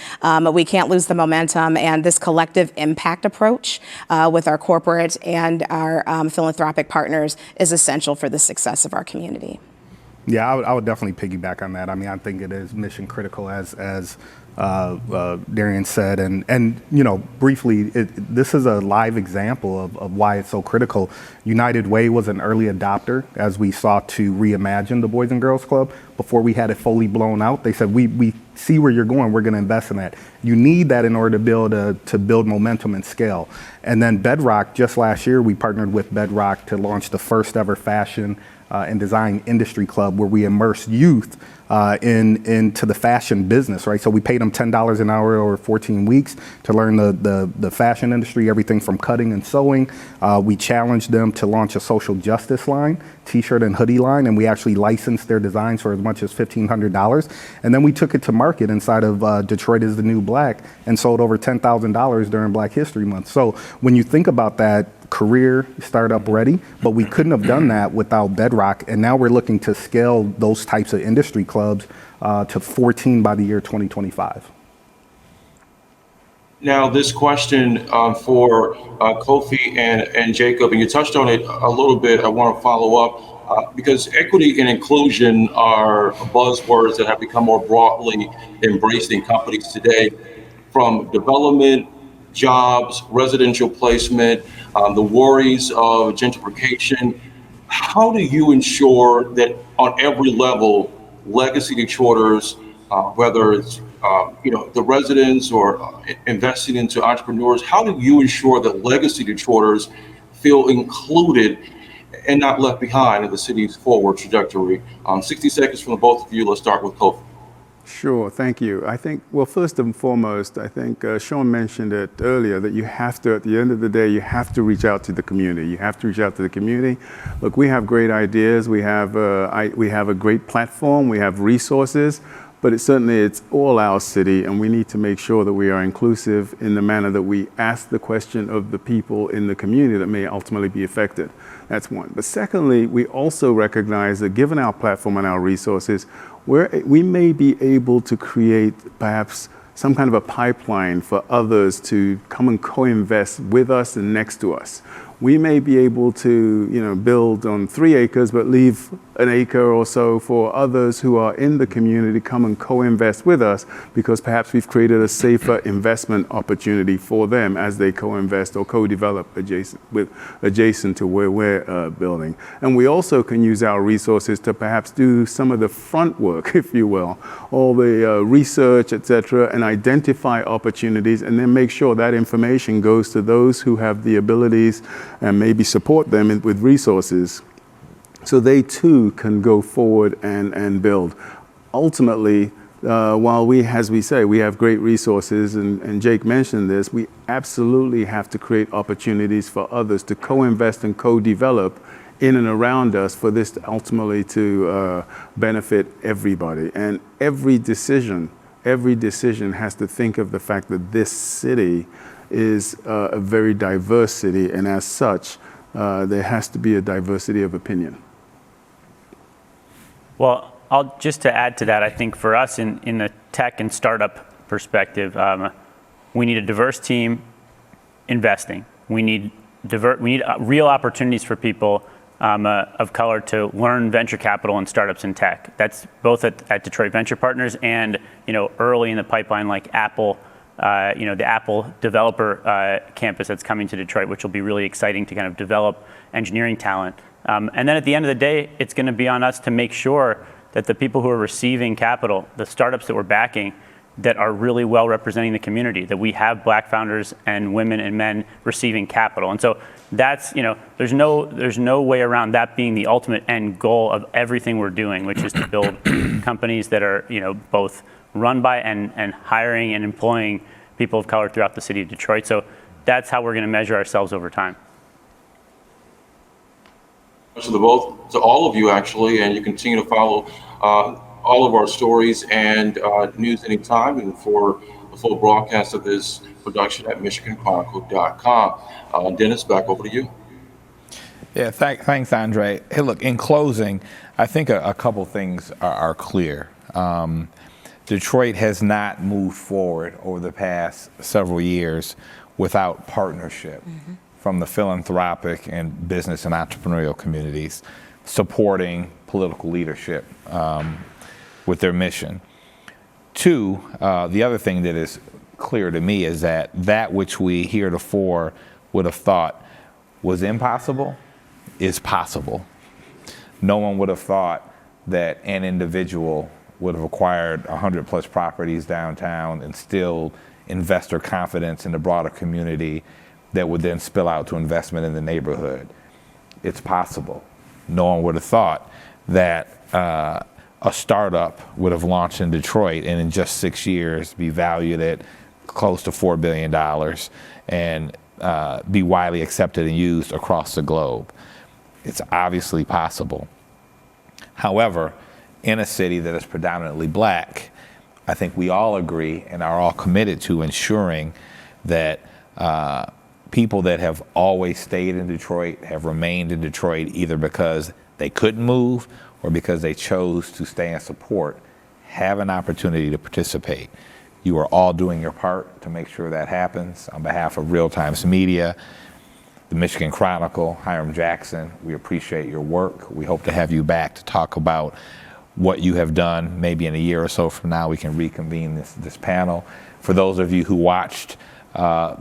We can't lose the momentum, and this collective impact approach with our corporate and our philanthropic partners is essential for the success of our community. Yeah, I would definitely piggyback on that. I mean, I think it is mission critical, as Darienne said, and you know, briefly, this is a live example of why it's so critical. United Way was an early adopter as we sought to reimagine the Boys and Girls Club. Before we had it fully blown out, they said, we see where you're going, we're going to invest in that. You need that in order to build momentum and scale. And then Bedrock, just last year, we partnered with Bedrock to launch the first ever fashion and design industry club, where we immerse youth into the fashion business, right? So we paid them $10 an hour over 14 weeks to learn the fashion industry, everything from cutting and sewing. We challenged them to launch a social justice line, t-shirt and hoodie line, and we actually licensed their designs for as much as $1,500. And then we took it to market inside of Detroit is the New Black and sold over $10,000 during Black History Month. So when you think about that, career startup ready, but we couldn't have done that without Bedrock, and now we're looking to scale those types of industry clubs to 14 by the year 2025. Now, this question for Kofi and Jacob, and you touched on it a little bit. I want to follow up because equity and inclusion are buzzwords that have become more broadly embraced in companies today, from development, jobs, residential placement, the worries of gentrification. How do you ensure that on every level, legacy Detroiters, whether it's the residents or investing into entrepreneurs, how do you ensure that legacy Detroiters feel included and not left behind in the city's forward trajectory? 60 seconds from the both of you. Let's start with Kofi. Sure, thank you. I think, well, first and foremost, I think Shawn mentioned it earlier that you have to, at the end of the day, you have to reach out to the community. You have to reach out to the community. Look, we have great ideas. We have a great platform. We have resources, but it's all our city, and we need to make sure that we are inclusive in the manner that we ask the question of the people in the community that may ultimately be affected. That's one. But secondly, we also recognize that given our platform and our resources, we may be able to create perhaps some kind of a pipeline for others to come and co-invest with us and next to us. we may be able to, build on 3 acres, but leave an acre or so for others who are in the community come and co-invest with us, because perhaps we've created a safer investment opportunity for them as they co-invest or co-develop adjacent to where we're building. And we also can use our resources to perhaps do some of the front work, if you will, all the research, et cetera, and identify opportunities, and then make sure that information goes to those who have the abilities and maybe support them with resources, so they too can go forward and build. Ultimately, while we have great resources, and Jake mentioned this, we absolutely have to create opportunities for others to co-invest and co-develop in and around us for this ultimately to benefit everybody. And every decision has to think of the fact that this city is a very diverse city, and as such, there has to be a diversity of opinion. Well, just to add to that, I think for us in the tech and startup perspective, we need a diverse team investing. We need real opportunities for people of color to learn venture capital and startups in tech. That's both at Detroit Venture Partners and early in the pipeline, like Apple. The Apple developer campus that's coming to Detroit, which will be really exciting to kind of develop engineering talent. And then at the end of the day, it's going to be on us to make sure that the people who are receiving capital, the startups that we're backing, that are really well representing the community, that we have Black founders and women and men receiving capital. And so that's, there's no way around that being the ultimate end goal of everything we're doing, which is to build companies that are, both run by and hiring and employing people of color throughout the city of Detroit. So that's how we're going to measure ourselves over time. To all of you, actually, and you continue to follow all of our stories and news anytime, and for the full broadcast of this production at MichiganChronicle.com. Dennis, back over to you. Yeah, thanks, Andre. Hey, look, in closing, I think a couple things are clear. Detroit has not moved forward over the past several years without partnership from the philanthropic and business and entrepreneurial communities supporting political leadership with their mission. Two, the other thing that is clear to me is that which we heretofore would have thought was impossible is possible. No one would have thought that an individual would have acquired 100+ properties downtown, instilled investor confidence in the broader community that would then spill out to investment in the neighborhood. It's possible. No one would have thought that a startup would have launched in Detroit and in just 6 years be valued at close to $4 billion and be widely accepted and used across the globe. It's obviously possible. However, in a city that is predominantly Black, I think we all agree and are all committed to ensuring that people that have always stayed in Detroit, have remained in Detroit either because they couldn't move or because they chose to stay and support, have an opportunity to participate. You are all doing your part to make sure that happens. On behalf of Real Times Media, the Michigan Chronicle, Hiram Jackson, we appreciate your work. We hope to have you back to talk about what you have done. Maybe in a year or so from now, we can reconvene this panel. For those of you who watched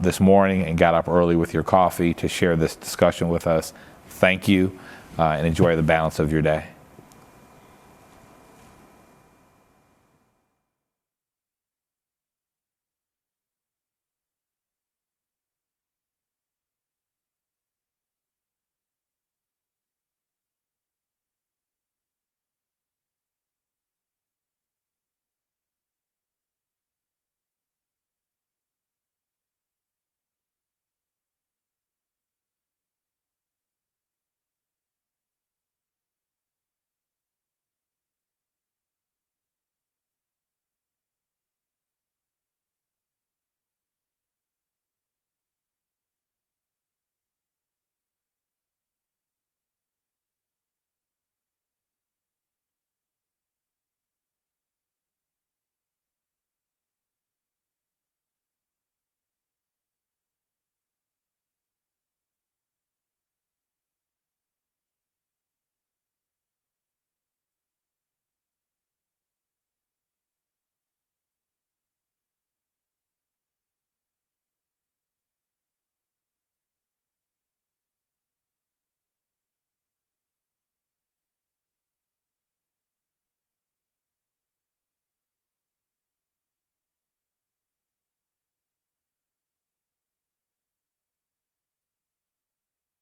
this morning and got up early with your coffee to share this discussion with us, thank you and enjoy the balance of your day.